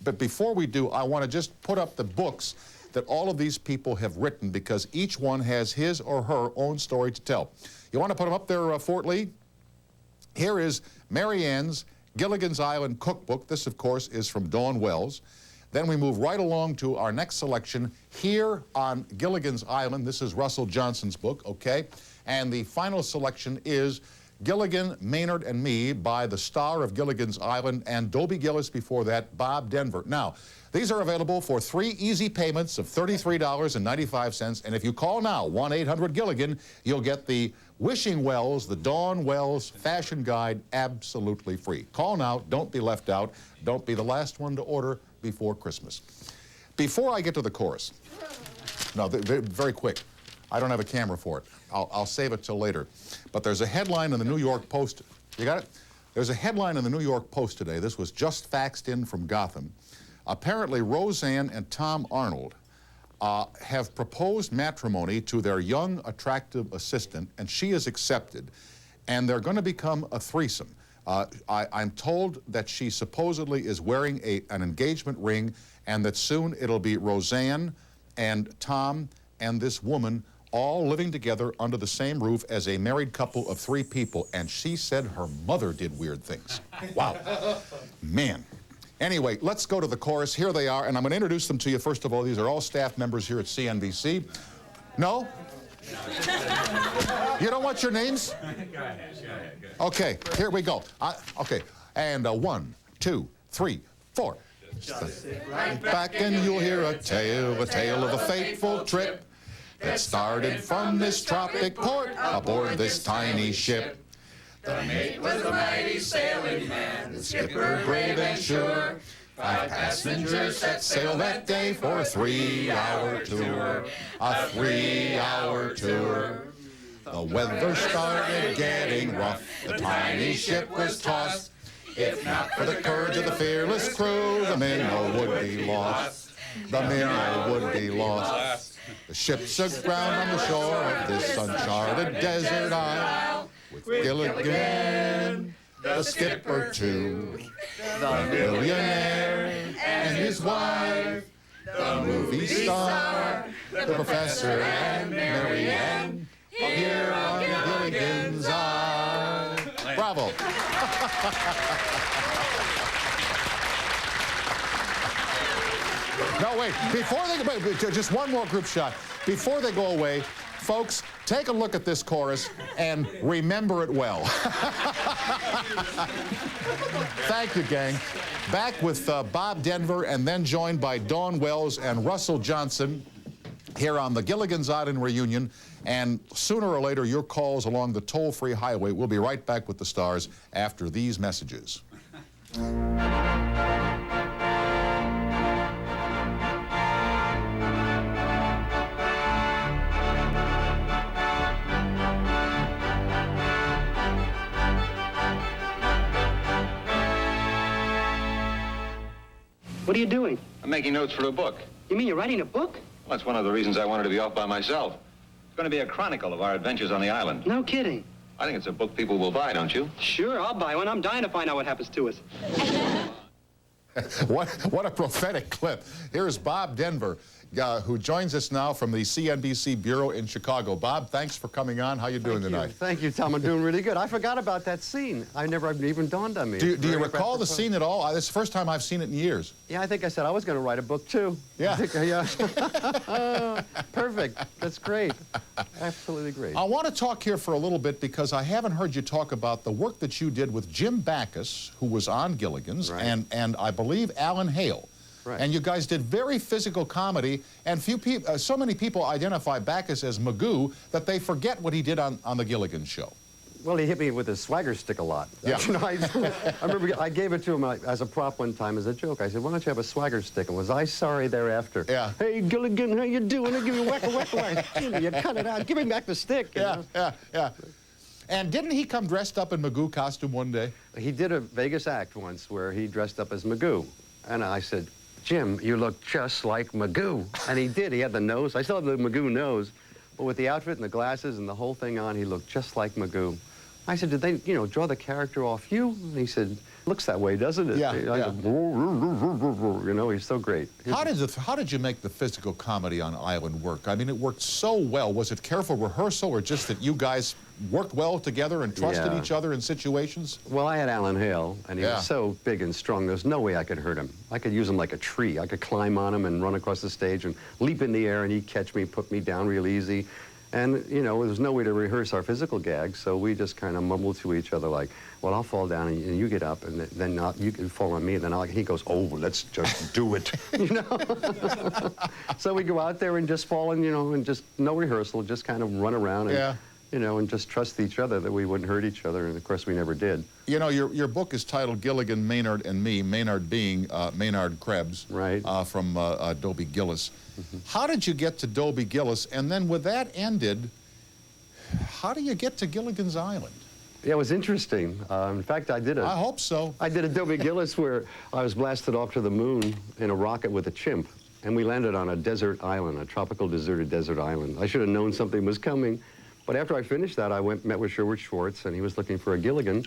But before we do, I want to just put up the books that all of these people have written, because each one has his or her own story to tell. You want to put them up there, Fort Lee? Here is Mary Ann's Gilligan's Island Cookbook. This, of course, is from Dawn Wells. Then we move right along to our next selection here on Gilligan's Island. This is Russell Johnson's book, okay? And the final selection is Gilligan, Maynard, and Me by the star of Gilligan's Island and Dobie Gillis before that, Bob Denver. Now, these are available for 3 easy payments of $33.95, and if you call now, 1-800-GILLIGAN, you'll get the Wishing Wells, the Dawn Wells Fashion Guide absolutely free. Call now, don't be left out, don't be the last one to order before Christmas. Before I get to the chorus, no, very quick, I don't have a camera for it. I'll save it till later. But there's a headline in the New York Post. You got it? There's a headline in the New York Post today. This was just faxed in from Gotham. Apparently, Roseanne and Tom Arnold have proposed matrimony to their young, attractive assistant, and she has accepted. And they're going to become a threesome. I'm told that she supposedly is wearing an engagement ring, and that soon it'll be Roseanne and Tom and this woman all living together under the same roof as a married couple of 3 people, and she said her mother did weird things. Wow. Man. Anyway, let's go to the chorus. Here they are, and I'm going to introduce them to you. First of all, these are all staff members here at CNBC. No? You don't want your names? Go ahead. Okay, here we go. Okay, and 1, 2, 3, 4. Just sit right back and you'll hear a tale of a fateful trip that started from this tropic port aboard this tiny ship. The mate was a mighty sailing man, the skipper brave and sure. 5 passengers set sail that day for a 3-hour tour. A 3-hour tour. The weather started getting rough, the tiny ship was tossed. If not for the courage of the fearless crew, the minnow would be lost. The minnow would be lost. The ship's aground on the shore of this uncharted desert isle, with Gilligan, the skipper too, the millionaire and his wife, the movie star, the professor and Mary Ann, here on Gilligan's Island. Bravo. No, wait, before they go, just one more group shot. Before they go away, folks, take a look at this chorus and remember it well. Thank you, gang. Back with Bob Denver, and then joined by Dawn Wells and Russell Johnson here on the Gilligan's Island reunion. And sooner or later, your calls along the toll-free highway. We'll be right back with the stars after these messages. What are you doing? I'm making notes for a book. You mean you're writing a book? Well, that's one of the reasons I wanted to be off by myself. It's going to be a chronicle of our adventures on the island. No kidding. I think it's a book people will buy, don't you? Sure, I'll buy one. I'm dying to find out what happens to us. What a prophetic clip. Here's Bob Denver, who joins us now from the CNBC Bureau in Chicago. Bob, thanks for coming on. How you doing tonight? Thank you, Tom. I'm doing really good. I forgot about that scene. I never even dawned on me. Do you recall the scene at all? It's the first time I've seen it in years. Yeah, I think I said I was going to write a book, too. Yeah. Perfect. That's great. Absolutely great. I want to talk here for a little bit because I haven't heard you talk about the work that you did with Jim Backus, who was on Gilligan's, right, and I believe Alan Hale. Right. And you guys did very physical comedy, and so many people identify Backus as Magoo that they forget what he did on the Gilligan show. Well, he hit me with his swagger stick a lot. Yeah. You know, I remember I gave it to him as a prop one time as a joke. I said, why don't you have a swagger stick? And was I sorry thereafter? Yeah. Hey, Gilligan, how you doing? I give you a whack, whack, whack. You cut it out. Give me back the stick. Yeah, yeah. And didn't he come dressed up in Magoo costume one day? He did a Vegas act once where he dressed up as Magoo. And I said, Jim, you look just like Magoo. And he did. He had the nose. I still have the Magoo nose. But with the outfit and the glasses and the whole thing on, he looked just like Magoo. I said, did they, draw the character off you? And he said, looks that way, doesn't it? Yeah, I yeah. go, he's so great. How did you make the physical comedy on Island work? I mean, it worked so well. Was it careful rehearsal, or just that you guys worked well together and trusted Yeah. each other in situations? Well, I had Alan Hale, and he Yeah. was so big and strong, there's no way I could hurt him. I could use him like a tree. I could climb on him and run across the stage and leap in the air, and he'd catch me, put me down real easy. And, there was no way to rehearse our physical gags, so we just kind of mumbled to each other like, well, I'll fall down and you get up, and then you can fall on me, and then he goes, oh, let's just do it, So we go out there and just fall and just no rehearsal, just kind of run around and, Yeah. and just trust each other that we wouldn't hurt each other, and of course we never did. Your book is titled Gilligan, Maynard, and Me, Maynard being Maynard Krebs, Right. From Dobie Gillis. How did you get to Dobie Gillis? And then with that ended, how do you get to Gilligan's Island? Yeah, it was interesting. In fact, I hope so. I did a Dobie Gillis where I was blasted off to the moon in a rocket with a chimp, and we landed on a desert island, a tropical deserted desert island. I should have known something was coming, but after I finished that, I met with Sherwood Schwartz, and he was looking for a Gilligan,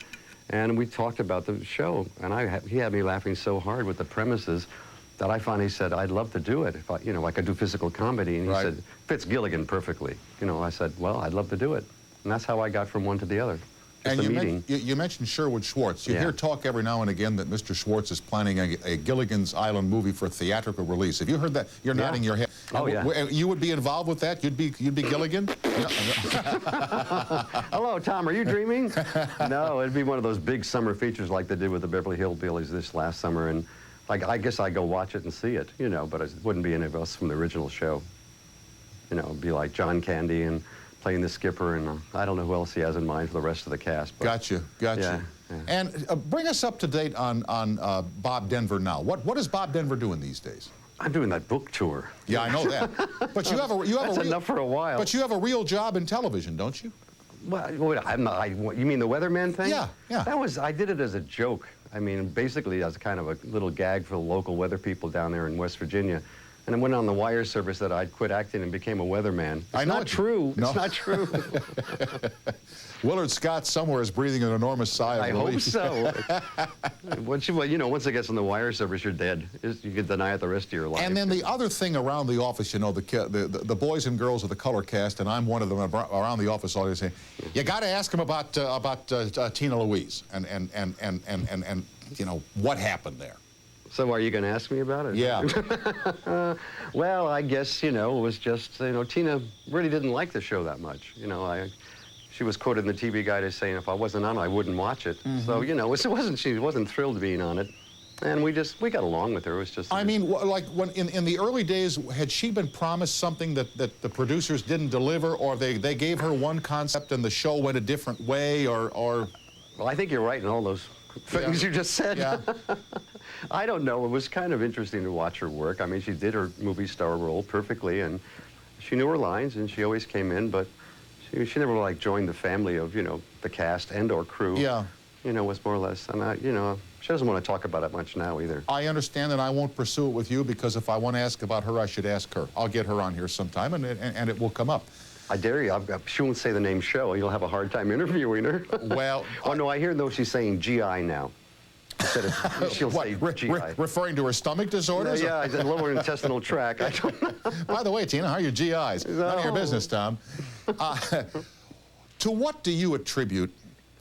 and we talked about the show, and he had me laughing so hard with the premises that I finally said, I'd love to do it if I could do physical comedy, and he Right. said, fits Gilligan perfectly. I said, well, I'd love to do it, and that's how I got from one to the other. And Just a meeting. you mentioned Sherwood Schwartz. You Yeah. hear talk every now and again that Mr. Schwartz is planning a Gilligan's Island movie for theatrical release. Have you heard that? You're nodding your head. Oh, yeah. You would be involved with that? You'd be Gilligan? Hello, Tom, are you dreaming? No, it'd be one of those big summer features like they did with the Beverly Hillbillies this last summer, and I guess I'd go watch it and see it, but it wouldn't be any of us from the original show. It'd be like John Candy and playing the skipper, and I don't know who else he has in mind for the rest of the cast. But Gotcha. Yeah. And bring us up to date on Bob Denver now. What is Bob Denver doing these days? I'm doing that book tour. Yeah, I know that. But you have a That's enough for a while. But you have a real job in television, don't you? Well, you mean the weatherman thing? Yeah, yeah. I did it as a joke. I mean, basically as kind of a little gag for the local weather people down there in West Virginia. And I went on the wire service that I'd quit acting and became a weatherman. It's not true. No. It's not true. Willard Scott somewhere is breathing an enormous sigh of I relief. hope so. Once it gets on the wire service, you're dead. You can deny it the rest of your life. And then the other thing around the office, the boys and girls of the color cast, and I'm one of them around the office always saying, you got to ask them about Tina Louise and what happened there. So are you going to ask me about it? Yeah. Well, I guess, it was just, Tina really didn't like the show that much. She was quoted in the TV Guide as saying, if I wasn't on, I wouldn't watch it. So, she wasn't thrilled being on it. And we got along with her. It was just... I mean, like when in the early days, had she been promised something that the producers didn't deliver, or they gave her one concept and the show went a different way, or... Well, I think you're right in all those things you just said. Yeah. I don't know. It was kind of interesting to watch her work. I mean, she did her movie star role perfectly, and she knew her lines, and she always came in, but she never, like, joined the family of, the cast and or crew. Yeah. Was more or less, and she doesn't want to talk about it much now either. I understand that I won't pursue it with you, because if I want to ask about her, I should ask her. I'll get her on here sometime, and it will come up. I dare you. She won't say the name show. You'll have a hard time interviewing her. Well... Oh, no, I hear, though, she's saying GI now. Instead of, she'll What, say GI. referring to her stomach disorders? Yeah, I said lower intestinal tract. I don't know. By the way, Tina, how are your GIs? None of your business, Tom. To what do you attribute,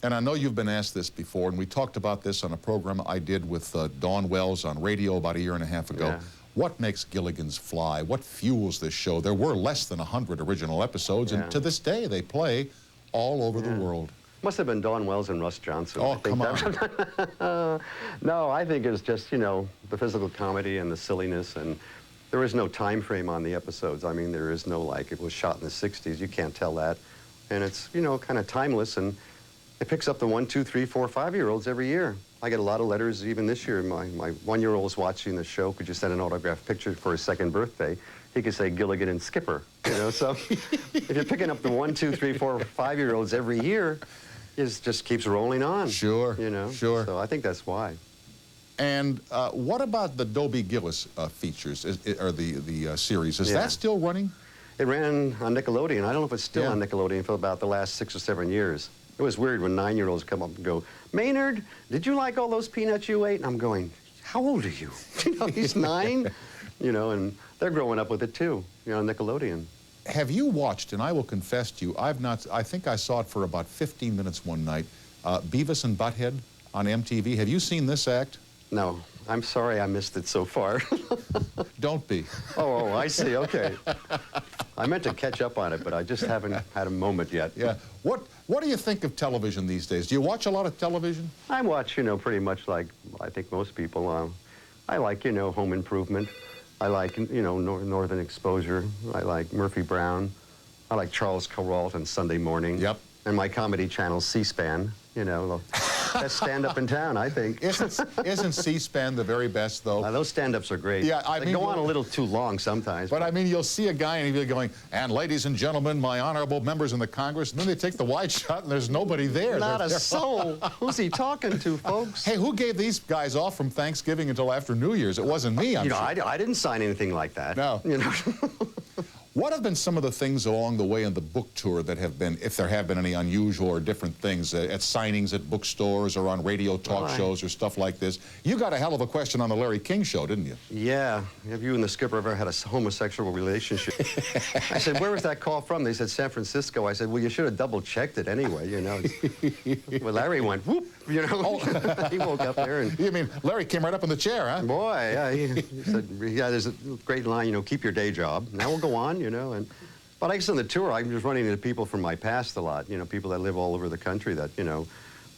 and I know you've been asked this before, and we talked about this on a program I did with Dawn Wells on radio about a year and a half ago. Yeah. What makes Gilligan's fly? What fuels this show? There were less than 100 original episodes, and to this day they play all over the world. Must have been Dawn Wells and Russ Johnson. Oh, I think come on. No, I think it's just, the physical comedy and the silliness, and there is no time frame on the episodes. I mean, there is no, like, it was shot in the 60s. You can't tell that. And it's, kind of timeless, and it picks up the 1, 2, 3, 4, 5-year-olds every year. I get a lot of letters even this year. My 1-year-old is watching the show. Could you send an autographed picture for his 2nd birthday? He could say Gilligan and Skipper, So if you're picking up the 1, 2, 3, 4, 5-year-olds every year, it just keeps rolling on. Sure, sure. So I think that's why. And what about the Dobie Gillis features, or the series? Is that still running? It ran on Nickelodeon. I don't know if it's still Yeah. on Nickelodeon for about the last 6 or 7 years. It was weird when 9-year-olds come up and go, Maynard, did you like all those peanuts you ate? And I'm going, how old are you? You know, he's 9, you know, and they're growing up with it too, you know, Nickelodeon. Have you watched, and I will confess to you, I think I saw it for about 15 minutes one night, Beavis and Butthead on MTV. Have you seen this act? No, I'm sorry I missed it so far. Don't be. Oh, I see, okay. I meant to catch up on it, but I just haven't had a moment yet. Yeah. What do you think of television these days? Do you watch a lot of television? I watch, you know, pretty much like I think most people. I like, you know, Home Improvement. I like, you know, Northern Exposure. I like Murphy Brown. I like Charles Kuralt on Sunday morning. Yep. And my comedy channel, C-SPAN, you know, best stand-up in town, I think. Isn't C-SPAN the very best, though? Those stand-ups are great. Yeah, they go on a little too long sometimes. But I mean, you'll see a guy and he'll be going, and ladies and gentlemen, my honorable members in the Congress, and then they take the wide shot and there's nobody there. Not a soul. Who's he talking to, folks? Hey, who gave these guys off from Thanksgiving until after New Year's? It wasn't me, I'm you know, sure. I didn't sign anything like that. No. You know. What have been some of the things along the way in the book tour that have been, if there have been any unusual or different things, at signings at bookstores or on radio talk shows or stuff like this? You got a hell of a question on the Larry King show, didn't you? Yeah. Have you and the skipper ever had a homosexual relationship? I said, where was that call from? They said, San Francisco. I said, well, you should have double-checked it anyway, you know. Well, Larry went, whoop, you know. Oh. He woke up there and... You mean, Larry came right up in the chair, huh? Boy, yeah. He said, yeah, there's a great line, you know, keep your day job. Now we'll go on, you know. But I guess on the tour, I'm just running into people from my past a lot, you know, people that live all over the country that, you know,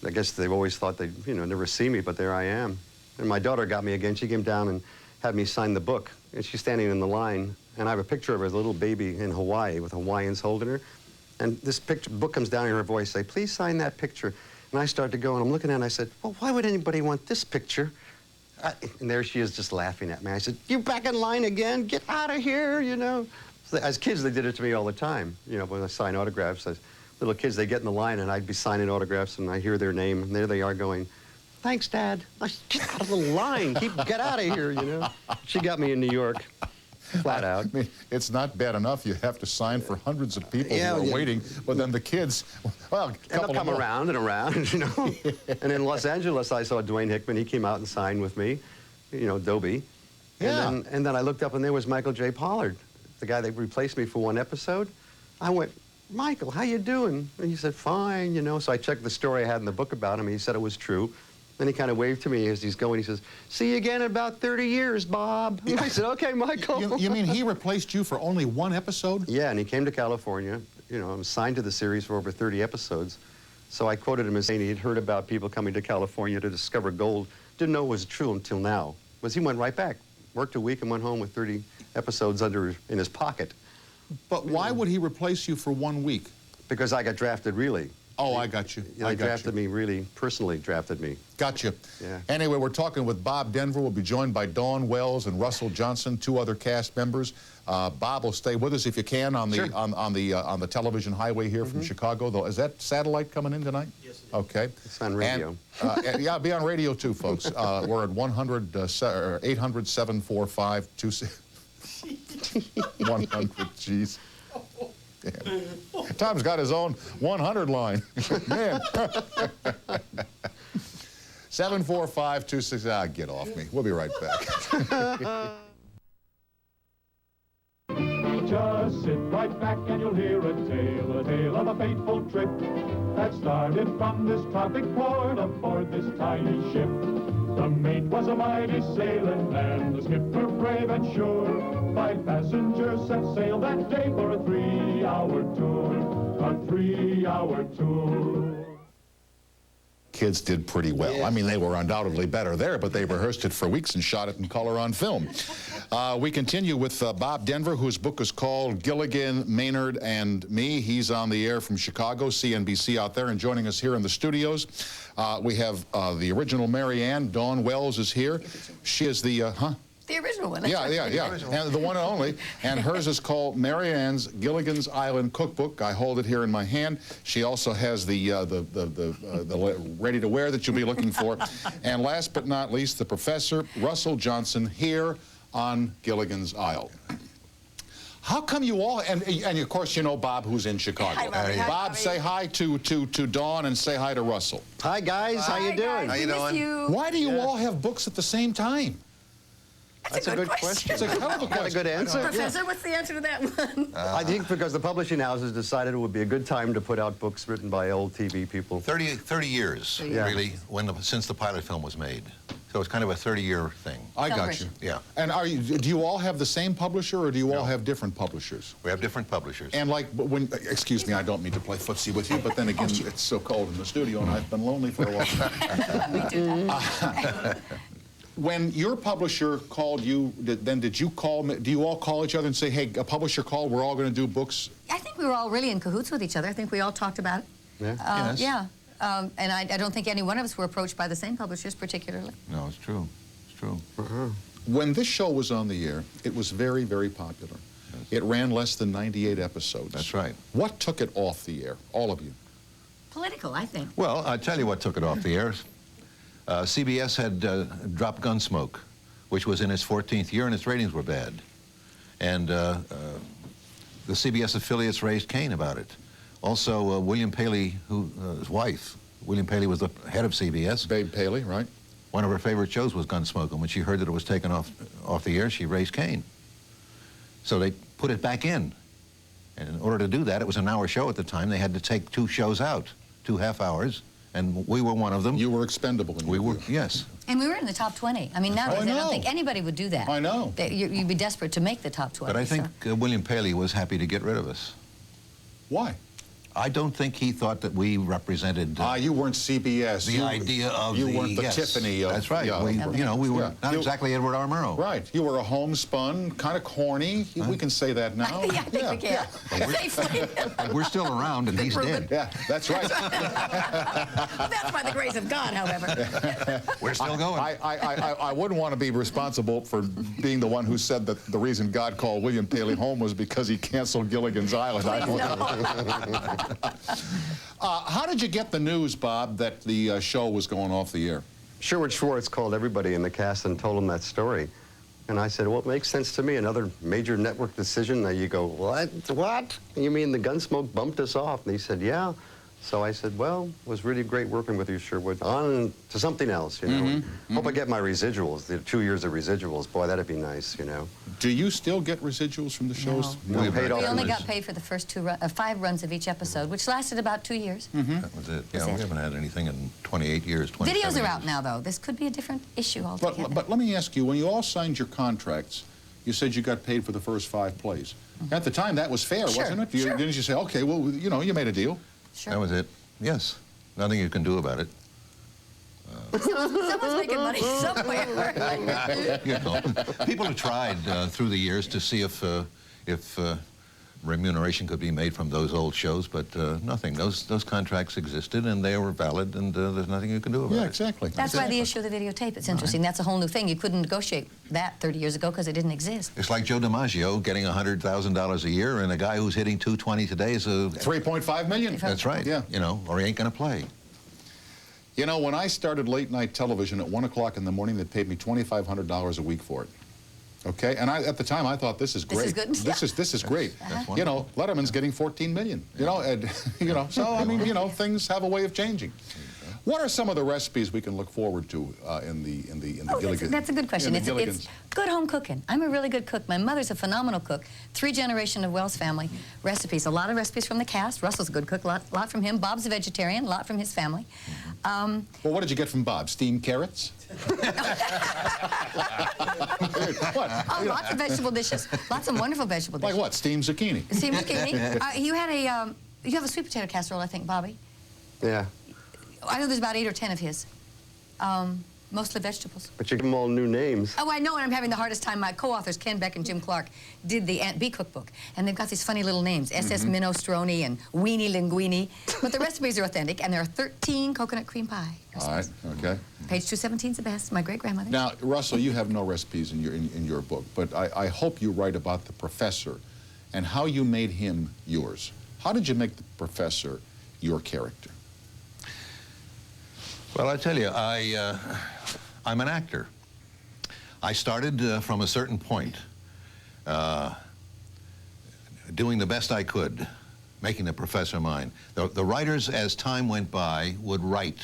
I guess they've always thought they'd, you know, never see me, but there I am. And my daughter got me again. She came down and had me sign the book. And she's standing in the line, and I have a picture of her as a little baby in Hawaii with Hawaiians holding her. And this book comes down in her voice, say, please sign that picture. And I started to go, and I'm looking at it, and I said, well, why would anybody want this picture? And there she is just laughing at me. I said, you back in line again? Get out of here, you know. So as kids, they did it to me all the time. You know, when I sign autographs, as little kids, they get in the line, and I'd be signing autographs, and I hear their name, and there they are going, thanks, Dad. I said, get out of the line. Get out of here, you know. She got me in New York, flat out. I mean, it's not bad enough. You have to sign for hundreds of people who are waiting, but then the kids, well, they'll come around and around, you know. And in Los Angeles, I saw Dwayne Hickman. He came out and signed with me, you know, Dobie. Yeah. And then I looked up, and there was Michael J. Pollard, the guy that replaced me for one episode. I went, Michael, how you doing? And he said, fine, you know. So I checked the story I had in the book about him. He said it was true. Then he kind of waved to me as he's going. He says, see you again in about 30 years, Bob. And I said, okay, Michael. You mean he replaced you for only one episode? Yeah, and he came to California. You know, I was signed to the series for over 30 episodes. So I quoted him as saying he'd heard about people coming to California to discover gold. Didn't know it was true until now. Because he went right back, worked a week and went home with 30 episodes in his pocket. But why would he replace you for 1 week? Because I got drafted, really. Oh, I got you. They drafted me, really, personally drafted me. Gotcha. Yeah. Anyway, we're talking with Bob Denver. We'll be joined by Dawn Wells and Russell Johnson, 2 other cast members. Bob will stay with us if you can on the on the television highway here from Chicago. Though, is that satellite coming in tonight? Yes, it is. Okay. It's on radio. And, yeah, be on radio too, folks. We're at 800-745-26. 100. Jeez. Damn. Tom's got his own 100 line. Man. 745-26. Get off me. We'll be right back. Just sit right back and you'll hear a tale of a fateful trip that started from this tropic port aboard this tiny ship. The mate was a mighty sailing man, the skipper brave and sure. 5 passengers set sail that day for a 3-hour tour. A 3-hour tour. Kids did pretty well. Yeah. I mean, they were undoubtedly better there, but they rehearsed it for weeks and shot it in color on film. We continue with Bob Denver, whose book is called Gilligan, Maynard, and Me. He's on the air from Chicago, CNBC out there, and joining us here in the studios. We have the original Mary Ann. Dawn Wells is here. She is the, The original one. Yeah. And the one and only. And hers is called Mary Ann's Gilligan's Island Cookbook. I hold it here in my hand. She also has the ready-to-wear that you'll be looking for. And last but not least, the Professor, Russell Johnson, here on Gilligan's Isle. How come you all, and of course you know Bob, who's in Chicago. Hi, Bobby. Hi, Bob, Bobby. say hi to Dawn and say hi to Russell. Hi, guys. How you doing? How you doing? Why do you all have books at the same time? That's a good question. It's a hell of a Got a question. good answer. Professor, what's the answer to that one? I think because the publishing houses decided it would be a good time to put out books written by old TV people. 30 years, Yeah. really, since the pilot film was made. So it's kind of a 30-year thing. I got you. Yeah. And do you all have the same publisher, or do you all have different publishers? We have different publishers. And like, when, excuse me, I don't mean to play footsie with you, but then again, it's so cold in the studio, and I've been lonely for a while. We do that. When your publisher called you, did you call? Do you all call each other and say, "Hey, a publisher called. We're all going to do books"? I think we were all really in cahoots with each other. I think we all talked about it. Yeah. Yes. Yeah. And I don't think any one of us were approached by the same publishers particularly. No, it's true. It's true. When this show was on the air, it was very, very popular. It ran less than 98 episodes. That's right. What took it off the air? All of you. Political, I think. Well, I tell you what took it off the air. CBS had dropped Gunsmoke, which was in its 14th year, and its ratings were bad. And the CBS affiliates raised Cain about it. Also, William Paley, his wife, William Paley was the head of CBS. Babe Paley, right? One of her favorite shows was Gunsmoke, and when she heard that it was taken off the air, she raised Cain. So they put it back in. And in order to do that, it was an hour show at the time. They had to take 2 shows out, 2 half hours, and we were one of them. You were expendable. We were, yes. And we were in the top 20. I mean, nowadays, I know. don't think anybody would do that. I know. You'd be desperate to make the top 20. But I think so. William Paley was happy to get rid of us. Why? I don't think he thought that we represented You weren't CBS. the idea of you weren't the yes, Tiffany of. That's right. Yeah. We were Yeah. not You- exactly Edward R. Murrow. Right. You were a homespun, kind of corny. We can say that now. Yeah, I think we can. Safely. But we're still around, and he's dead. Yeah, that's right. That's by the grace of God, however. We're still going. I wouldn't want to be responsible for being the one who said that the reason God called William Paley home was because he canceled Gilligan's Island. I don't know. How did you get the news, Bob, that the show was going off the air? Sherwood Schwartz called everybody in the cast and told them that story. And I said, well, it makes sense to me. Another major network decision. Now you go, what? What? You mean the Gunsmoke bumped us off? And he said, yeah. So I said, well, it was really great working with you, Sherwood. On to something else, you know. Hope I get my residuals, the 2 years of residuals. Boy, that'd be nice, you know. Do you still get residuals from the shows? No, We paid off. We only Yes. got paid for the first 5 runs of each episode, which lasted about 2 years. That was it. Yeah, That's we it. haven't had anything in 28 years, 27 Videos are years. out now, though. This could be a different issue altogether. But let me ask you, when you all signed your contracts, you said you got paid for the first 5 plays. At the time, that was fair, Sure, wasn't it? sure. Didn't you say, okay, well, you know, you made a deal? Sure. That was it. Yes. Nothing you can do about it. Someone's making money somewhere. You know, people have tried through the years to see if remuneration could be made from those old shows, but nothing. Those contracts existed, and they were valid, and there's nothing you can do about it. Yeah, exactly. That's why the issue of the videotape, it's interesting. That's a whole new thing. You couldn't negotiate that 30 years ago because it didn't exist. It's like Joe DiMaggio getting $100,000 a year, and a guy who's hitting 220 today is a... 3.5 million. That's right. Yeah. You know, or he ain't going to play. You know, when I started late night television at 1 o'clock in the morning, they paid me $2,500 a week for it. Okay, and at the time I thought this is This great. is good. This is great. That's You know, Letterman's getting 14 million. You know, and, you know. So I mean, you know, things have a way of changing. What are some of the recipes we can look forward to in the Gilligan? That's a good question. in the It's Gilligans? good home cooking. I'm a really good cook. My mother's a phenomenal cook. 3 generation of Wells family recipes. A lot of recipes from the cast. Russell's a good cook. A lot from him. Bob's a vegetarian. A lot from his family. Well, what did you get from Bob? Steamed carrots? What? Oh, lots of vegetable dishes. Lots of wonderful vegetable dishes. Like what? Steamed zucchini? See, zucchini. You have a sweet potato casserole, I think, Bobby. Yeah, I know there's about 8 or 10 of his. Mostly vegetables. but you give them all new names. Oh, I know, and I'm having the hardest time. My co-authors, Ken Beck and Jim Clark, did the Aunt Bee cookbook, and they've got these funny little names, SS Minestrone and Weenie Linguine, but the recipes are authentic, and there are 13 coconut cream pie All right. recipes. Okay. Page 217 is the best, my great-grandmother. Now, Russell, you have no recipes in your book, but I hope you write about the professor and how you made him yours. How did you make the professor your character? Well, I tell you, I'm an actor. I started from a certain point. doing the best I could, making the professor mine. The writers, as time went by, would write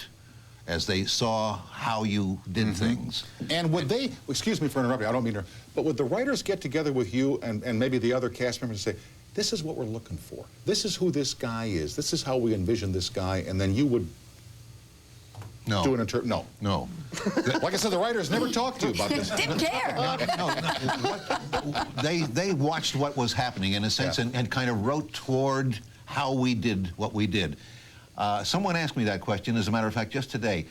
as they saw how you did things. And would they, excuse me for interrupting, I don't mean to, but would the writers get together with you and maybe the other cast members and say, this is what we're looking for. This is who this guy is. This is how we envision this guy. And then you would do an no. No. Like I said, the writers never talked to you about this. Didn't care. They watched what was happening, in a sense, and kind of wrote toward how we did what we did. Someone asked me that question, as a matter of fact, just today.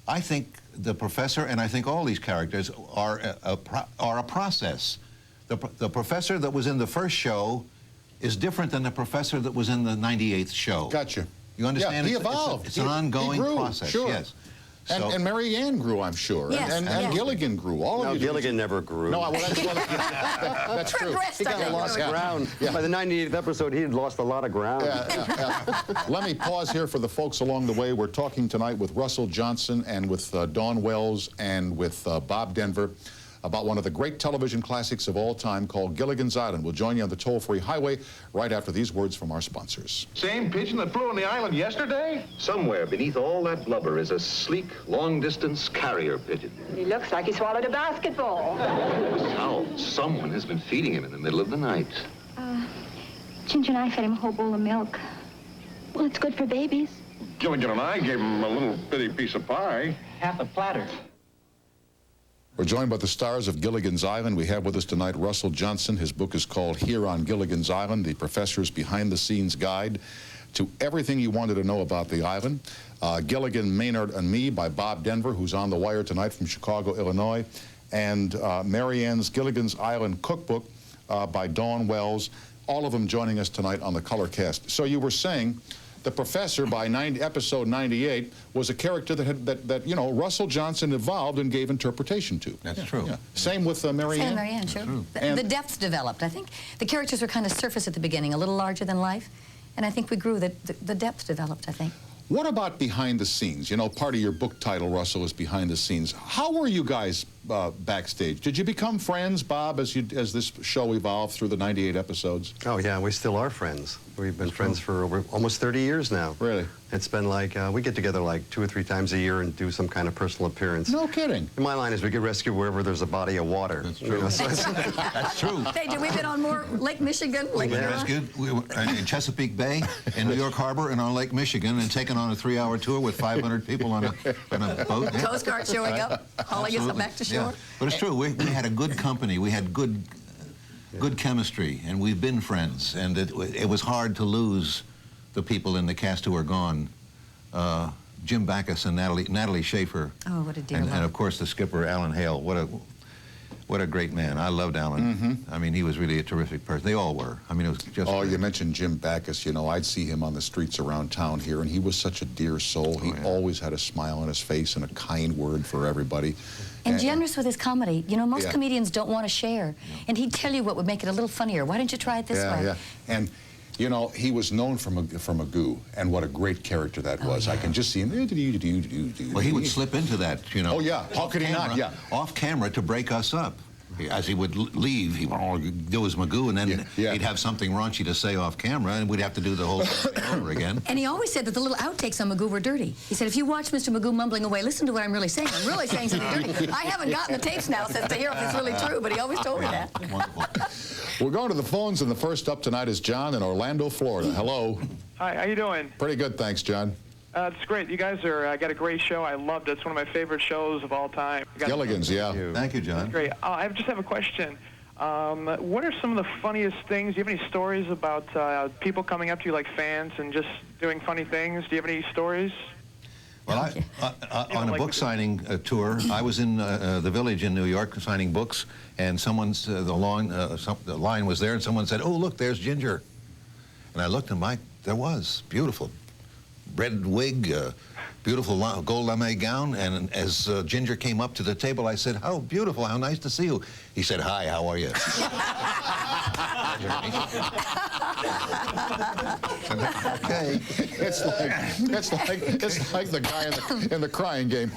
I think the professor, and I think all these characters, are a process. The professor that was in the first show is different than the professor that was in the 98th show. Gotcha. You understand? Yeah, he evolved. It's an ongoing he grew, process. Sure. Yes. And Mary Ann grew, I'm sure. Yes, and Gilligan grew. All of you. Gilligan never grew. No, well, that's true. Progressed, He kind of lost ground. Yeah. By the 98th episode, he had lost a lot of ground. Let me pause here for the folks along the way. We're talking tonight with Russell Johnson and with Dawn Wells and with Bob Denver about one of the great television classics of all time called Gilligan's Island. We'll join you on the toll-free highway right after these words from our sponsors. Same pigeon that flew on the island yesterday? Somewhere beneath all that blubber is a sleek, long-distance carrier pigeon. He looks like he swallowed a basketball. How? Someone has been feeding him in the middle of the night. Ginger and I fed him a whole bowl of milk. Well, it's good for babies. Gilligan and I gave him a little bitty piece of pie. Half a platter. We're joined by the stars of Gilligan's Island. We have with us tonight Russell Johnson. His book is called Here on Gilligan's Island, the professor's behind-the-scenes guide to everything you wanted to know about the island. Gilligan, Maynard, and Me by Bob Denver, who's on the wire tonight from Chicago, Illinois. And Mary Ann's Gilligan's Island cookbook by Dawn Wells. All of them joining us tonight on the Color Cast. So you were saying the professor by episode 98 was a character that you know, Russell Johnson evolved and gave interpretation to. That's true. Yeah. Same with Mary Ann. Same Mary Ann, sure. The depth developed. I think the characters were kind of surface at the beginning, a little larger than life, and I think we grew. The depth developed, I think. What about behind the scenes? You know, part of your book title, Russell, is Behind the Scenes. How were you guys backstage? Did you become friends, Bob, as this show evolved through the 98 episodes? Oh, yeah, we still are friends. We've been friends for over almost 30 years now. Really? It's been like, we get together like 2 or 3 times a year and do some kind of personal appearance. No kidding. And my line is we get rescued wherever there's a body of water. That's true. You know, so That's true. Hey, did we been on more Lake Michigan? Lake We were Huron? rescued. We were in Chesapeake Bay, in New York Harbor, and on Lake Michigan, and taken on a 3-hour tour with 500 people on a boat. Yeah. Coast Guard showing up, hauling us back to shore. Yeah. But it's true. We had a good company. We had good chemistry, and we've been friends. And it was hard to lose the people in the cast who are gone. Jim Backus and Natalie Schaefer. Oh, what a dear and love. of course the skipper, Alan Hale. What a great man. I loved Alan. I mean, he was really a terrific person. They all were. I mean, it was just... Oh, you mentioned Jim Backus. You know, I'd see him on the streets around town here, and he was such a dear soul. He always had a smile on his face and a kind word for everybody. And generous with his comedy. You know, most Yeah. comedians don't want to share. And he'd tell you what would make it a little funnier. Why don't you try it this way? Yeah. And, you know, he was known for Magoo, and what a great character that was. yeah. I can just see him. Well, he would slip into that, you know. Oh, yeah. How could he not? Yeah. Off camera to break us up. As he would leave, he would do his Magoo, and then he'd have something raunchy to say off camera, and we'd have to do the whole thing over again. And he always said that the little outtakes on Magoo were dirty. He said, if you watch Mr. Magoo mumbling away, listen to what I'm really saying. I'm really saying something dirty. I haven't gotten the tapes now since to hear if it's really true, but he always told me that. Wonderful. We're going to the phones, and the first up tonight is John in Orlando, Florida. Hello. Hi, how you doing? Pretty good, thanks, John. It's great. You guys are got a great show. I loved it. It's one of my favorite shows of all time. Gilligan's, yeah. Thank you, John. Great. I just have a question. What are some of the funniest things? Do you have any stories about people coming up to you like fans and just doing funny things? Do you have any stories? Well, on a book signing tour, I was in the Village in New York signing books, and someone's the line was there, and someone said, "Oh, look, there's Ginger." And I looked, and there was beautiful red wig, beautiful gold lame gown, and as Ginger came up to the table, I said, "How beautiful! How nice to see you." He said, "Hi, how are you?" Okay. It's like the guy in the crying game.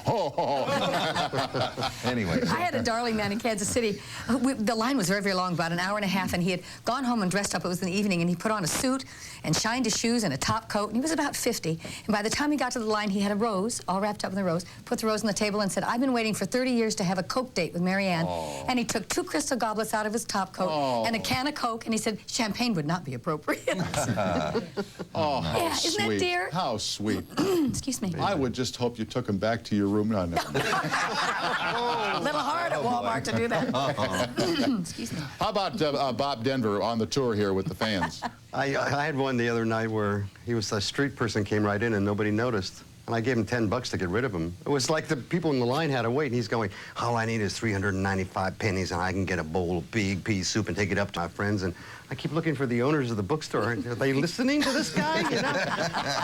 Anyway. I had a darling man in Kansas City. The line was very, very long, about an hour and a half, and he had gone home and dressed up. It was in the evening, and he put on a suit and shined his shoes and a top coat, and he was about 50. And by the time he got to the line, he had a rose, all wrapped up in the rose, put the rose on the table and said, "I've been waiting for 30 years to have a Coke date with Marianne." And he took 2 crystal goblets out of his top coat and a can of Coke, and he said, "Champagne would not be appropriate." Oh, how Yeah, sweet. isn't that dear? How sweet. Excuse me. I would just hope you took him back to your room. No, no. A little hard at Walmart to do that. Excuse me. How about Bob Denver on the tour here with the fans? I had one the other night where he was a street person, came right in and nobody noticed. And I gave him $10 to get rid of him. It was like the people in the line had to wait, and he's going, "All I need is 395 pennies, and I can get a bowl of big pea soup and take it up to my friends." And I keep looking for the owners of the bookstore. Are they listening to this guy? You know?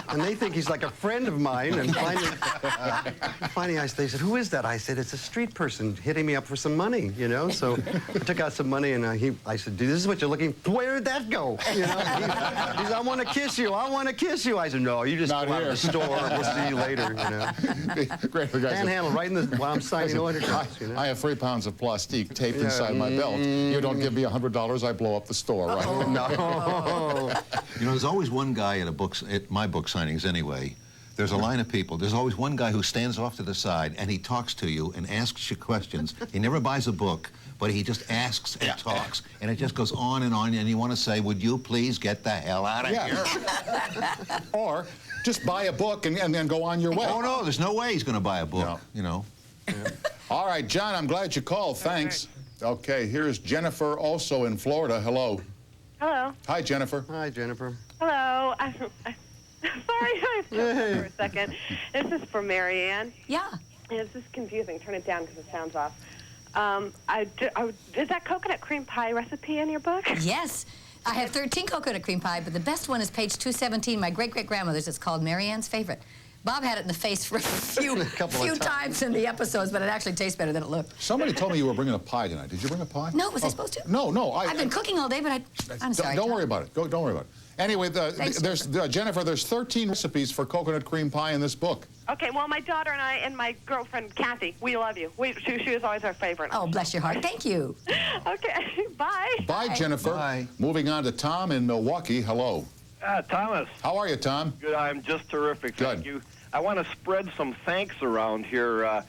And they think he's like a friend of mine. And finally they said, "Who is that?" I said, "It's a street person hitting me up for some money, you know?" So I took out some money, and I said, "Dude, this is what you're looking for. Where'd that go?" You know? He said, "I want to kiss you. I want to kiss you." I said, "No, you just Not go out here. of the store. We'll see you later." You know? Great, the guy said, Panhandle right in the while I'm signing autographs. You know? I have 3 pounds of plastique taped inside my belt. You don't give me $100, I blow up the store, right? No. You know, there's always one guy at my book signings anyway. There's a line of people. There's always one guy who stands off to the side and he talks to you and asks you questions. He never buys a book, but he just asks and talks, and it just goes on, and you want to say, "Would you please get the hell out of here?" Or just buy a book and then go on your way. Oh no, there's no way he's going to buy a book. No. You know. All right, John, I'm glad you called. Thanks. Okay, here's Jennifer, also in Florida. Hello. Hello. Hi, Jennifer. Hi, Jennifer. Hello. Sorry, I stopped for a second. This is for Marianne. Yeah. This is confusing. Turn it down because it sounds off. Is that coconut cream pie recipe in your book? Yes. I have 13 coconut cream pie, but the best one is page 217, my great-great-grandmother's. It's called Marianne's Favorite. Bob had it in the face for a few times in the episodes, but it actually tastes better than it looked. Somebody told me you were bringing a pie tonight. Did you bring a pie? No, was I supposed to? No. I've been cooking all day, but I'm sorry. Don't worry about it. Don't worry about it. Anyway, Jennifer, there's 13 recipes for coconut cream pie in this book. Okay, well, my daughter and I and my girlfriend, Kathy, we love you. She was always our favorite. Oh, bless your heart. Thank you. Okay, bye. Bye, Jennifer. Bye. Moving on to Tom in Milwaukee. Hello. Thomas. How are you, Tom? Good. I'm just terrific. Good. Thank you. I want to spread some thanks around here,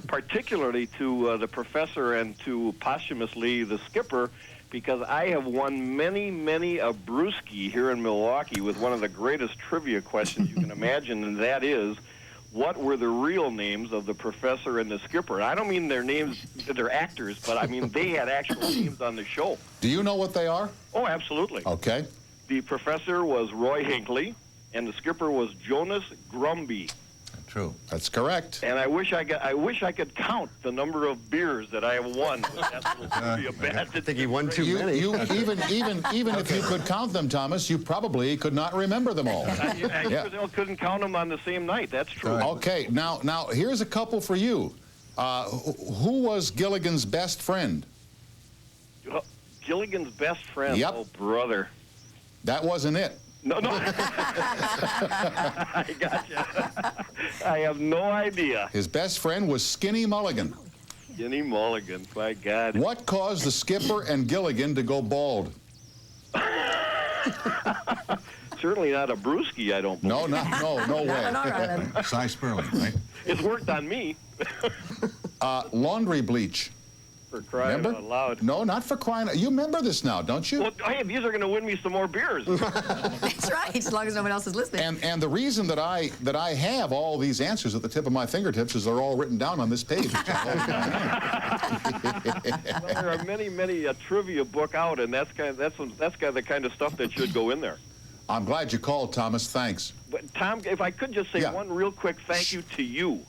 particularly to the professor and to posthumously the skipper, because I have won many a brewski here in Milwaukee with one of the greatest trivia questions you can imagine, and that is, what were the real names of the professor and the skipper? I don't mean their names, they're actors, but I mean they had actual names on the show. Do you know what they are? Oh, absolutely. Okay. The professor was Roy Hinckley, and the skipper was Jonas Grumby. True. That's correct. And I wish I could count the number of beers that I have won with that little trivia bet. I think he won too many. Even if you could count them, Thomas, you probably could not remember them all. I couldn't count them on the same night. That's true. Okay. Now here's a couple for you. Who was Gilligan's best friend? Gilligan's best friend. Yep. Oh, brother. That wasn't it. No. I gotcha. I have no idea. His best friend was Skinny Mulligan. Skinny Mulligan, my God. What caused the skipper and Gilligan to go bald? Certainly not a brewski, I don't believe. No way. Cy Sperling, right? It's worked on me. Laundry bleach. For crying out loud. No, not for crying out. You remember this now, don't you? Well, hey, these are going to win me some more beers. That's right, as long as no one else is listening. And the reason that I have all these answers at the tip of my fingertips is they're all written down on this page. Well, there are many a trivia book out, and that's the kind of stuff that should go in there. I'm glad you called, Thomas. Thanks. But Tom, if I could just say one real quick thank you to you.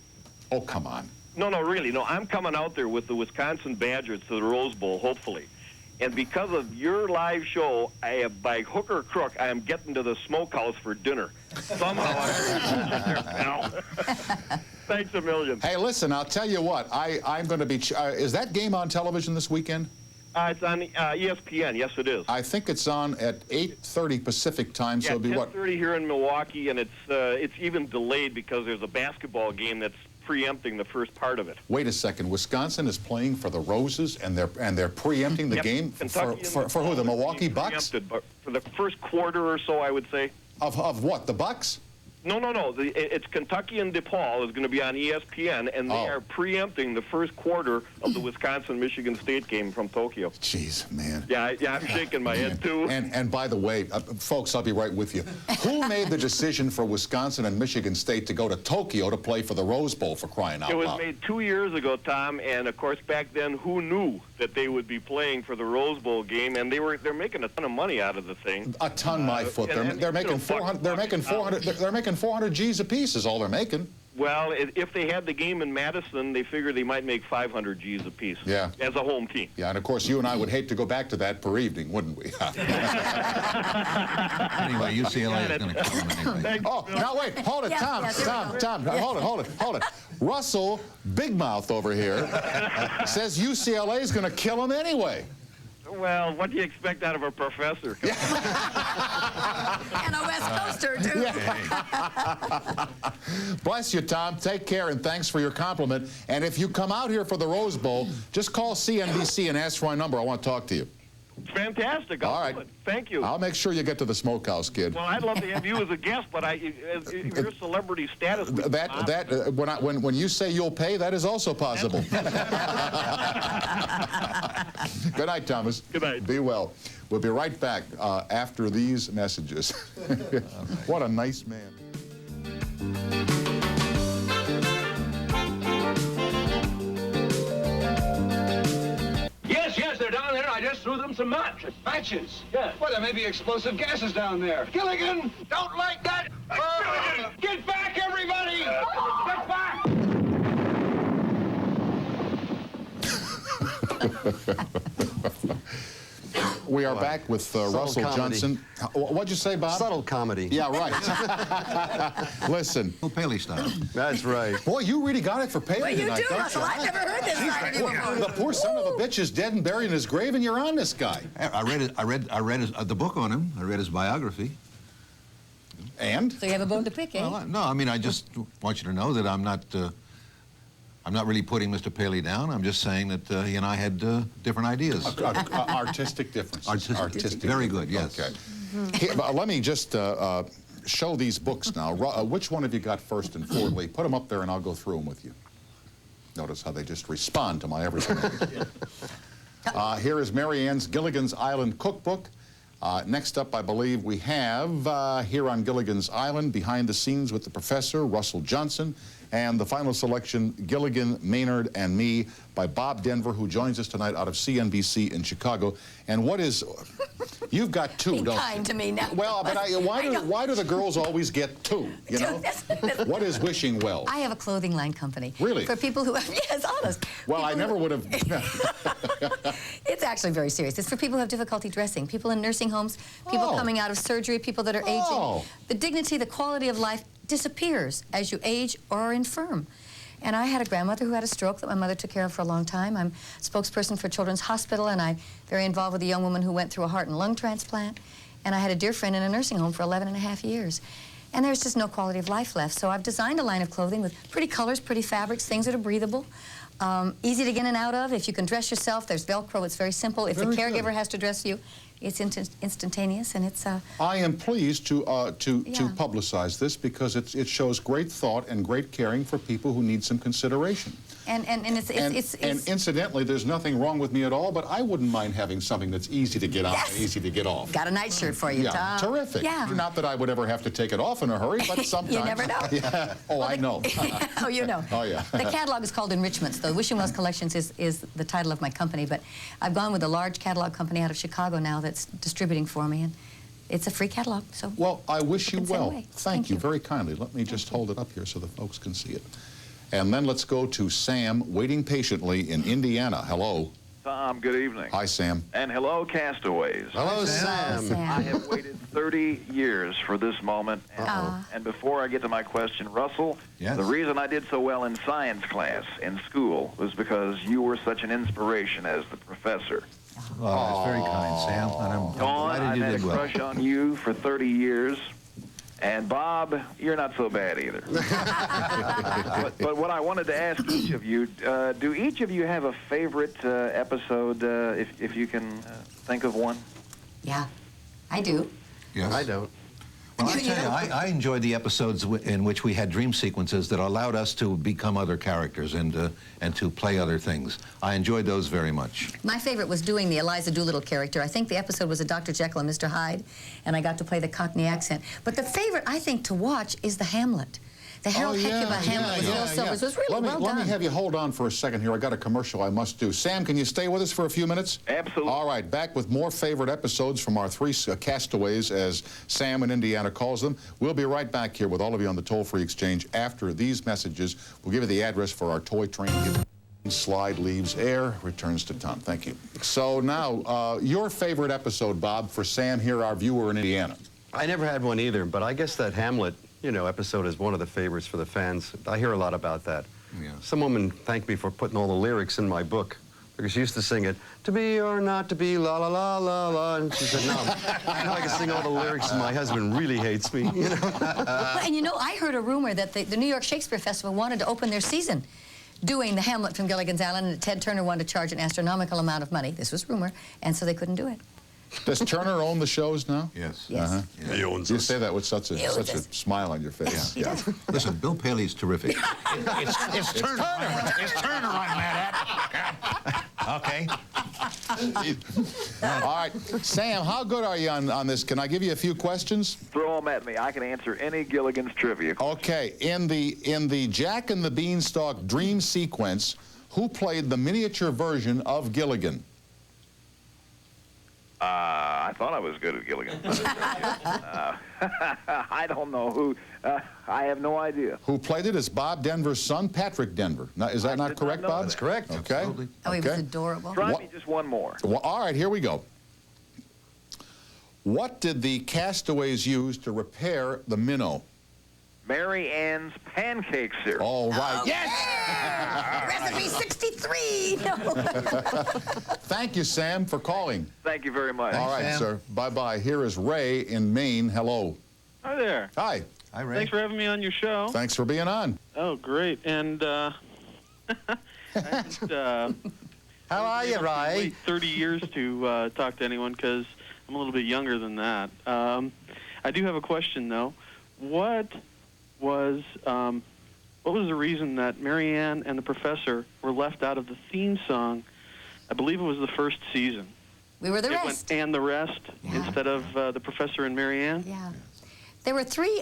Oh, come on. No, really. No, I'm coming out there with the Wisconsin Badgers to the Rose Bowl, hopefully. And because of your live show, by hook or crook, I am getting to the smokehouse for dinner. Somehow I'm Thanks a million. Hey, listen, I'll tell you what. I'm going to be... is that game on television this weekend? It's on ESPN. Yes, it is. I think it's on at 8:30 Pacific time, so Yeah, it'll be what? 10:30 here in Milwaukee, and it's even delayed because there's a basketball game that's preempting the first part of it. Wait a second. Wisconsin is playing for the Roses, and they're preempting the game for who? The Milwaukee Bucks? But for the first quarter or so, I would say. Of what? The Bucks? No. It's Kentucky and DePaul is going to be on ESPN, and they are preempting the first quarter of the Wisconsin-Michigan State game from Tokyo. Jeez, man. Yeah, I'm shaking my head, too. And by the way, folks, I'll be right with you. Who made the decision for Wisconsin and Michigan State to go to Tokyo to play for the Rose Bowl, for crying out loud? It was made 2 years ago, Tom, and of course back then, who knew that they would be playing for the Rose Bowl game? And they're making a ton of money out of the thing. A ton, my foot. They're making 400. They're making 400. They're making 400 G's a piece. Is all they're making. Well, if they had the game in Madison, they figure they might make 500 G's a piece. Yeah. As a home team. Yeah, and of course you and I would hate to go back to that per evening, wouldn't we? Anyway, UCLA is going to kill them anyway. Oh, now wait, hold it, Tom, hold it. Russell, Big Mouth over here, says UCLA is going to kill him anyway. Well, what do you expect out of a professor? And a West Coaster, too. Yeah. Bless you, Tom. Take care, and thanks for your compliment. And if you come out here for the Rose Bowl, just call CNBC and ask for my number. I want to talk to you. Fantastic. All right. Thank you. I'll make sure you get to the smokehouse, kid. Well, I'd love to have you as a guest, but your celebrity status. When you say you'll pay, that is also possible. Good night, Thomas. Good night. Be well. We'll be right back after these messages. What a nice man. Yes, they're down there. I just threw them some matches. Matches? Yeah. Well, there may be explosive gases down there. Gilligan, don't like that. Get back, everybody! Get back! We are back with Russell comedy. Johnson. What'd you say, Bob? Subtle comedy. Yeah, right. Listen. Oh, Paley style. That's right. Boy, you really got it for Paley Well, you tonight, do, don't Russell. you? I've never heard this side of you before. The poor son of a bitch is dead and buried in his grave, and you're on this guy. I read the book on him. I read his biography. And? So you have a bone to pick, eh? Well, no, I mean, I just want you to know that I'm not really putting Mr. Paley down. I'm just saying that he and I had different ideas. Artistic differences. Artistic. Very good, yes. Okay. Here, let me just show these books now. Which one have you got first and Fort Lee? Put them up there and I'll go through them with you. Notice how they just respond to my everything. Here is Mary Ann's Gilligan's Island Cookbook. Next up, I believe we have here on Gilligan's Island, Behind the Scenes with the Professor, Russell Johnson, and the final selection, Gilligan, Maynard, and Me, by Bob Denver, who joins us tonight out of CNBC in Chicago. And what is, you've got two, don't you? Be kind to me now. Well, but why do the girls always get two, you know? What is wishing well? I have a clothing line company. Really? For people who, yes, honest. Well, I never would have. It's actually very serious. It's for people who have difficulty dressing, people in nursing homes, people coming out of surgery, people that are aging. The dignity, the quality of life disappears as you age or are infirm. And I had a grandmother who had a stroke that my mother took care of for a long time. I'm spokesperson for Children's Hospital, and I'm very involved with a young woman who went through a heart and lung transplant. And I had a dear friend in a nursing home for 11.5 years. And there's just no quality of life left. So I've designed a line of clothing with pretty colors, pretty fabrics, things that are breathable, easy to get in and out of. If you can dress yourself, there's Velcro. It's very simple. If the caregiver has to dress you, it's instantaneous, and it's. I am pleased to publicize this because it shows great thought and great caring for people who need some consideration. And incidentally, there's nothing wrong with me at all, but I wouldn't mind having something that's easy to get on and easy to get off. Got a nightshirt for you, Tom. Terrific. Yeah. Not that I would ever have to take it off in a hurry, but sometimes. You never know. Yeah. Oh, well, I know. Oh, you know. Oh, yeah. The catalog is called Enrichments, though. Wishing Wells Collections is the title of my company, but I've gone with a large catalog company out of Chicago now that's distributing for me, and it's a free catalog. So. Well, I wish you well. Thank you very kindly. Let me just hold it up here so the folks can see it. And then let's go to Sam, waiting patiently in Indiana. Hello. Tom, good evening. Hi, Sam. And hello, castaways. Hello, Sam. I have waited 30 years for this moment. And before I get to my question, Russell, the reason I did so well in science class in school was because you were such an inspiration as the professor. Oh, that's very kind, Sam. And I'm Dawn, delighted I've you had a did well. crush on you for 30 years. And Bob, you're not so bad either. but what I wanted to ask each of you, do each of you have a favorite episode, if you can think of one? Yeah, I do. Yes. I don't. Well, I tell you, I enjoyed the episodes in which we had dream sequences that allowed us to become other characters and to play other things. I enjoyed those very much. My favorite was doing the Eliza Doolittle character. I think the episode was a Dr. Jekyll and Mr. Hyde, and I got to play the Cockney accent. But the favorite, I think, to watch is the Hamlet. The Harold Hecuba Hamlet with Phil Silvers was really well done. Let me have you hold on for a second here. I got a commercial I must do. Sam, can you stay with us for a few minutes? Absolutely. All right, back with more favorite episodes from our three castaways, as Sam in Indiana calls them. We'll be right back here with all of you on the toll-free exchange after these messages. We'll give you the address for our toy train. Slide leaves air, returns to Tom. Thank you. So now, your favorite episode, Bob, for Sam here, our viewer in Indiana. I never had one either, but I guess that Hamlet, episode is one of the favorites for the fans. I hear a lot about that. Yeah. Some woman thanked me for putting all the lyrics in my book because she used to sing it, to be or not to be, la la la la la, and she said, no, now I can sing all the lyrics and my husband really hates me, Well, and I heard a rumor that the New York Shakespeare Festival wanted to open their season doing the Hamlet from Gilligan's Island, and Ted Turner wanted to charge an astronomical amount of money. This was rumor, and so they couldn't do it. Does Turner own the shows now? Yes. Yes. Yeah. He owns You us. say that with such a owns us. smile on your face. He does. Listen, Bill Paley's terrific. It's Turner. It's Turner I'm mad at. Okay. All right, Sam, how good are you on this? Can I give you a few questions? Throw them at me. I can answer any Gilligan's trivia. Okay, in the Jack and the Beanstalk dream sequence, who played the miniature version of Gilligan? I thought I was good at Gilligan. I don't know who. I have no idea. Who played it is Bob Denver's son, Patrick Denver. Now, is that not correct, Bob? That's correct. Okay. Absolutely. Oh, he was adorable. Try me just one more. Well, all right, here we go. What did the castaways use to repair the minnow? Mary Ann's pancake syrup. All right. Recipe 63! No. Thank you, Sam, for calling. Thank you very much. All right, Sam. sir. Bye-bye. Here is Ray in Maine. Hello. Hi there. Hi. Hi, Ray. Thanks for having me on your show. Thanks for being on. Oh, great. And How are you, Ray? Wait 30 years to talk to anyone because I'm a little bit younger than that. I do have a question, though. What was the reason that Mary Ann and the professor were left out of the theme song? I believe it was the first season. We were the It rest. went and the rest Yeah. instead of the professor and Mary Ann. Yeah. There were three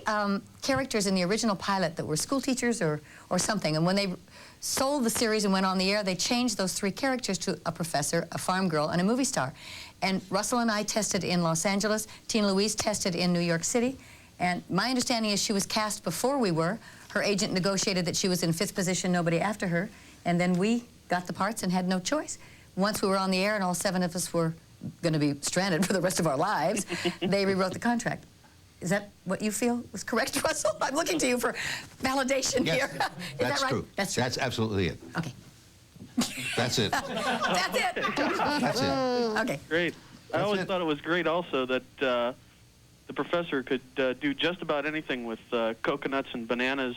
characters in the original pilot that were school teachers or something, and when they sold the series and went on the air, they changed those three characters to a professor, a farm girl, and a movie star. And Russell and I tested in Los Angeles. Tina Louise tested in New York City. And my understanding is she was cast before we were. Her agent negotiated that she was in fifth position, nobody after her. And then we got the parts and had no choice. Once we were on the air and all seven of us were going to be stranded for the rest of our lives, they rewrote the contract. Is that what you feel was correct, Russell? I'm looking to you for validation Yes, here. Is that's that right? true. That's true. That's absolutely it. Okay. That's it. That's it. That's it. Okay. Great. I That's always it. thought it was great also that the professor could do just about anything with coconuts and bananas,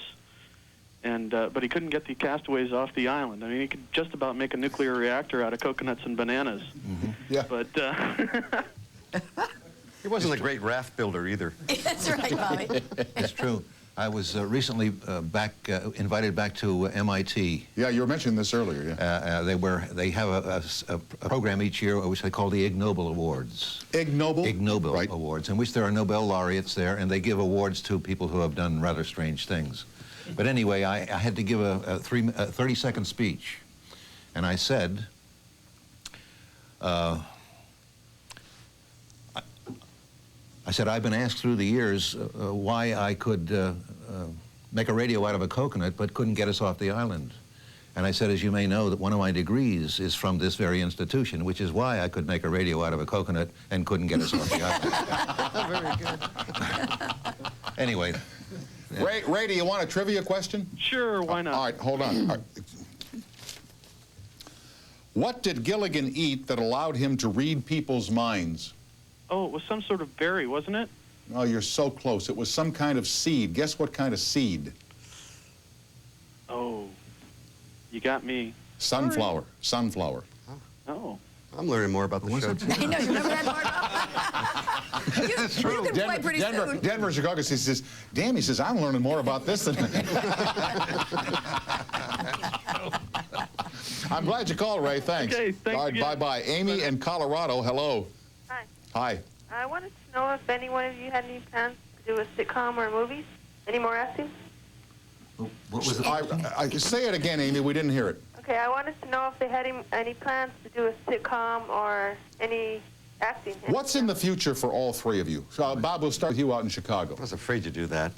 and but he couldn't get the castaways off the island. I mean, he could just about make a nuclear reactor out of coconuts and bananas. Mm-hmm. Yeah. But He wasn't a great raft builder either. That's right, Bobby. It's true. I was recently invited back to MIT. Yeah, you were mentioning this earlier. Yeah. They have a program each year which they call the Ig Nobel Awards. Ig Nobel? Ig Nobel Right. Awards, in which there are Nobel laureates there, and they give awards to people who have done rather strange things. But anyway, I had to give a 30-second speech, and I said, I've been asked through the years why I could make a radio out of a coconut but couldn't get us off the island. And I said, as you may know, that one of my degrees is from this very institution, which is why I could make a radio out of a coconut and couldn't get us off the island. Very good. Anyway. Ray, do you want a trivia question? sure, why not? All right, hold on. All right. What did Gilligan eat that allowed him to read people's minds? Oh, it was some sort of berry, wasn't it? Oh, you're so close. It was some kind of seed. Guess what kind of seed? Oh, you got me. Sunflower. Sunflower. Oh. I'm learning more about the show, too. I know, you remember that part? That's true. You can play pretty soon. Denver, Chicago, he says, damn, he says, I'm learning more about this than... I'm glad you called, Ray. Thanks. Okay, thanks. All right, bye-bye. Amy in Colorado, hello. Hi. Hi. I wanted to know if any one of you had any plans to do a sitcom or movies. Any more acting? What was it? I say it again, Amy. We didn't hear it. Okay, I wanted to know if they had any plans to do a sitcom or any acting. What's in the future for all three of you? Bob, we'll start with you out in Chicago. I was afraid you'd do that.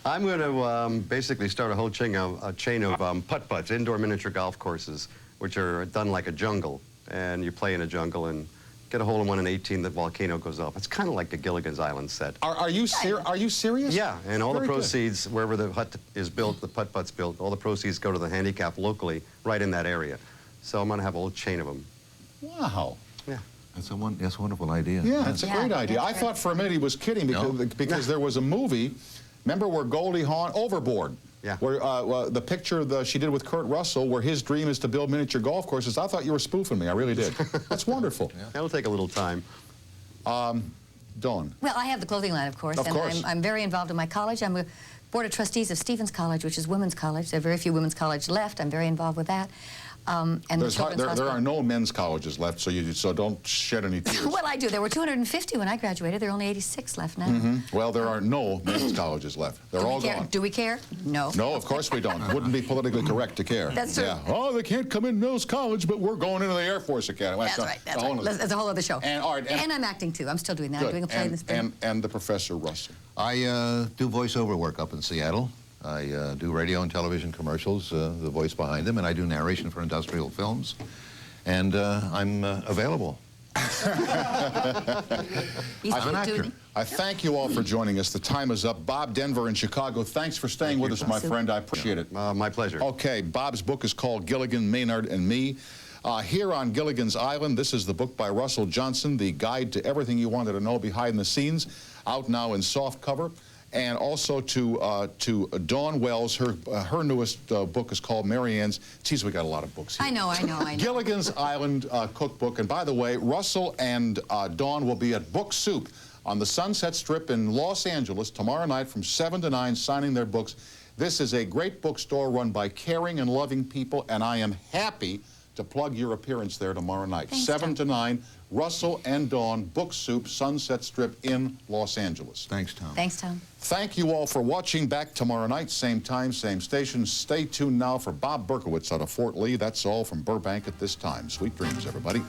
I'm going to basically start a whole chain of putt-putts, indoor miniature golf courses, which are done like a jungle. And you play in a jungle and get a hole in 1 in 18, the volcano goes off. It's kind of like the Gilligan's Island set. Are you serious? Yeah, and all Very the good. proceeds, wherever the hut is built, the putt-putt's built, all the proceeds go to the handicap locally, right in that area. So I'm going to have a whole chain of them. Wow. Yeah. That's a wonderful idea. Yeah, that's a great idea. I thought for a minute he was kidding because there was a movie, remember where Goldie Hawn, Overboard, where the picture she did with Kurt Russell, where his dream is to build miniature golf courses. I thought you were spoofing me. I really did. That's wonderful. That'll take a little time. Dawn. Well, I have the clothing line, of course. Of course. I'm very involved in my college. I'm a board of trustees of Stevens College, which is women's college. There are very few women's colleges left. I'm very involved with that. And there are no men's colleges left, so don't shed any tears. Well, I do. There were 250 when I graduated. There are only 86 left now. Well, there are no men's colleges left. They're all gone. Do we care? No. No, of course we don't. Wouldn't be politically correct to care. That's true. Yeah. Oh, they can't come in men's college, but we're going into the Air Force Academy. That's right. That's right. That's a whole other show. And I'm acting too. I'm still doing that. I'm doing a play in the spring. And the Professor Russell. I do voiceover work up in Seattle. I do radio and television commercials, the voice behind them, and I do narration for industrial films. And I'm available. I'm an actor. I thank you all for joining us. The time is up. Bob, Denver, and Chicago, thanks for staying with us, my friend. I appreciate it. My pleasure. Okay, Bob's book is called Gilligan, Maynard, and Me. Here on Gilligan's Island, this is the book by Russell Johnson, The Guide to Everything You Wanted to Know Behind the Scenes, out now in soft cover. And also to Dawn Wells, her newest book is called Marianne's. Geez, we got a lot of books here. I know. Gilligan's Island cookbook. And by the way, Russell and Dawn will be at Book Soup on the Sunset Strip in Los Angeles tomorrow night from 7 to 9, signing their books. This is a great bookstore run by caring and loving people, and I am happy to plug your appearance there tomorrow night. Thanks, 7 Tom. to 9, Russell and Dawn, Book Soup, Sunset Strip in Los Angeles. Thanks, Tom. Thanks, Tom. Thank you all for watching. Back tomorrow night, same time, same station. Stay tuned now for Bob Berkowitz out of Fort Lee. That's all from Burbank at this time. Sweet dreams, everybody.